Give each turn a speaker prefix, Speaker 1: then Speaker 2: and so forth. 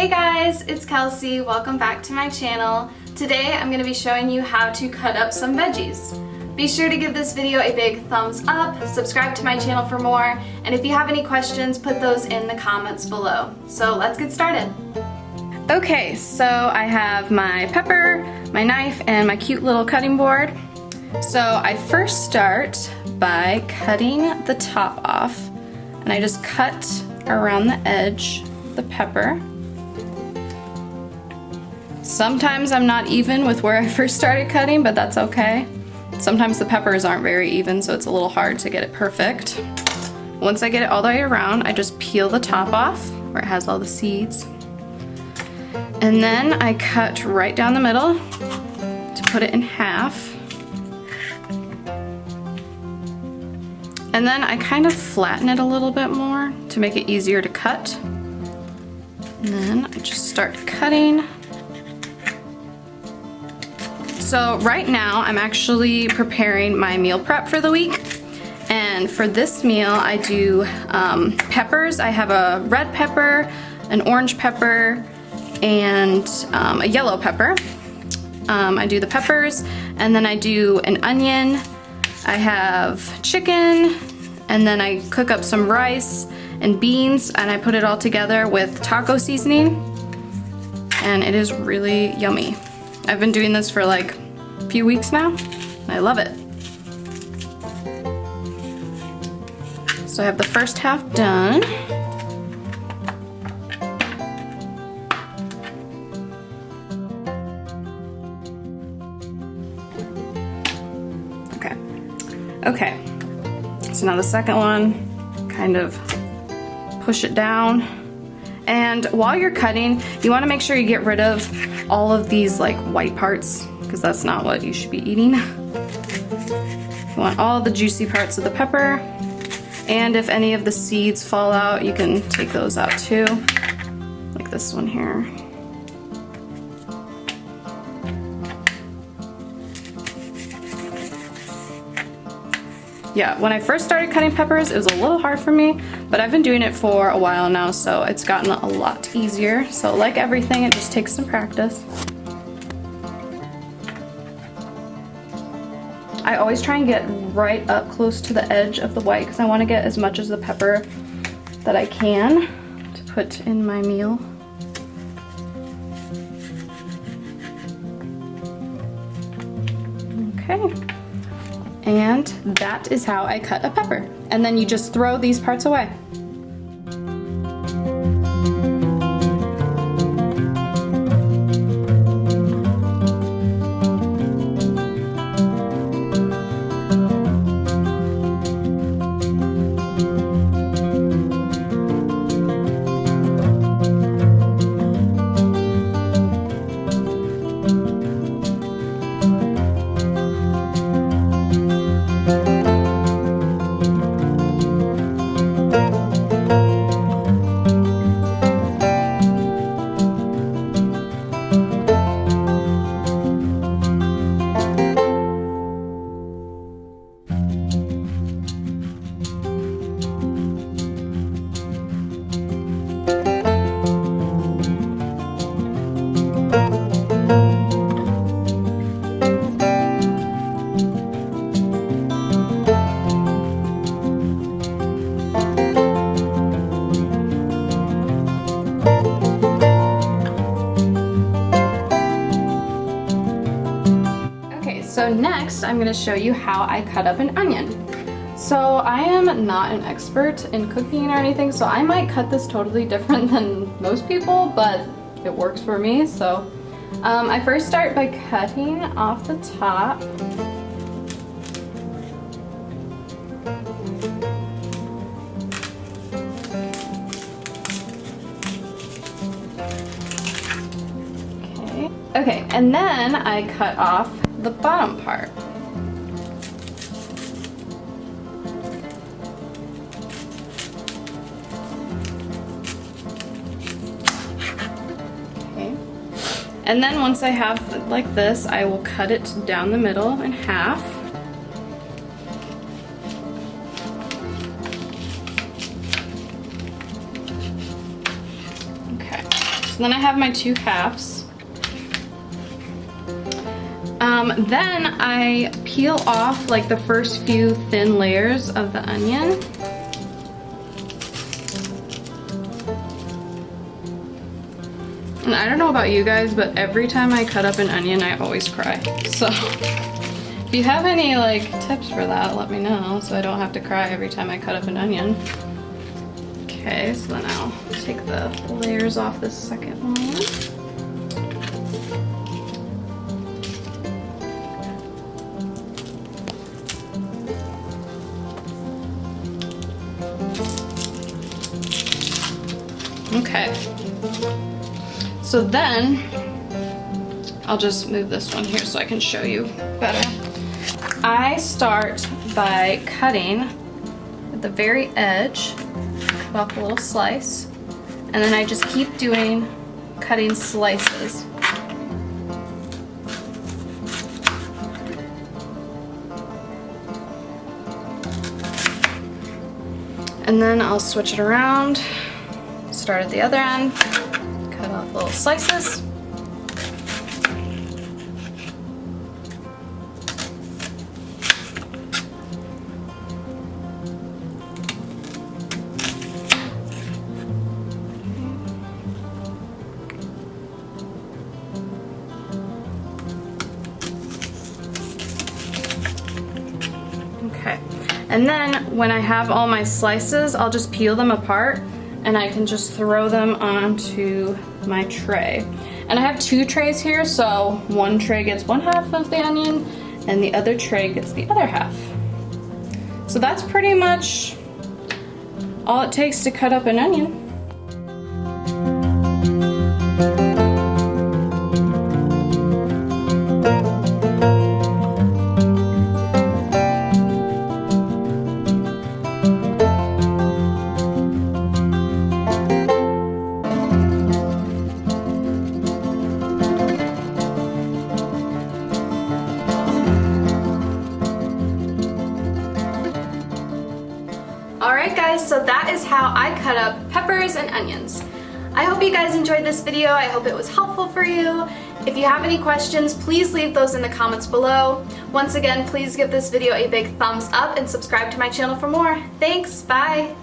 Speaker 1: Hey guys, it's Kelsey. Welcome back to my channel. Today I'm going to be showing you how to cut up some veggies. Be sure to give this video a big thumbs up, subscribe to my channel for more, and if you have any questions, put those in the comments below. So let's get started. Okay, so I have my pepper, my knife, and my cute little cutting board. So I first start by cutting the top off, and I just cut around the edge of the pepper. Sometimes I'm not even with where I first started cutting, but that's okay. Sometimes the peppers aren't very even, so it's a little hard to get it perfect. Once I get it all the way around, I just peel the top off where it has all the seeds. And then I cut right down the middle to put it in half. And then I kind of flatten it a little bit more to make it easier to cut. And then I just start cutting. So right now I'm actually preparing my meal prep for the week. And for this meal I do peppers. I have a red pepper, an orange pepper, and a yellow pepper. I do the peppers, and then I do an onion. I have chicken, and then I cook up some rice and beans, and I put it all together with taco seasoning, and it is really yummy. I've been doing this for like a few weeks now, and I love it. So I have the first half done. Okay, so now the second one, kind of push it down. And while you're cutting, you want to make sure you get rid of all of these like white parts, because that's not what you should be eating. You want all the juicy parts of the pepper, and if any of the seeds fall out, you can take those out too, like this one here. Yeah, when I first started cutting peppers, it was a little hard for me, but I've been doing it for a while now, so it's gotten a lot easier. So like everything, it just takes some practice. I always try and get right up close to the edge of the white because I want to get as much of the pepper that I can to put in my meal. Okay. And that is how I cut a pepper. And then you just throw these parts away. So next, I'm going to show you how I cut up an onion. So I am not an expert in cooking or anything, so I might cut this totally different than most people, but it works for me. So I first start by cutting off the top. Okay, and then I cut off the bottom part. Okay, and then once I have it like this, I will cut it down the middle in half. So then I have my 2 halves. Then I peel off like the first few thin layers of the onion. And I don't know about you guys, but every time I cut up an onion, I always cry. So if you have any like tips for that, let me know so I don't have to cry every time I cut up an onion. Okay, so then I'll take the layers off this second one. Okay, so then I'll just move this one here so I can show you better. I start by cutting at the very edge, cut off a little slice, and then I just keep cutting slices. And then I'll switch it around. Start at the other end, cut off little slices. Okay, and then when I have all my slices, I'll just peel them apart and I can just throw them onto my tray. And I have 2 trays here, so one tray gets 1/2 of the onion and the other tray gets the other half. So that's pretty much all it takes to cut up an onion. Alright guys, so that is how I cut up peppers and onions. I hope you guys enjoyed this video. I hope it was helpful for you. If you have any questions, please leave those in the comments below. Once again, please give this video a big thumbs up and subscribe to my channel for more. Thanks, bye!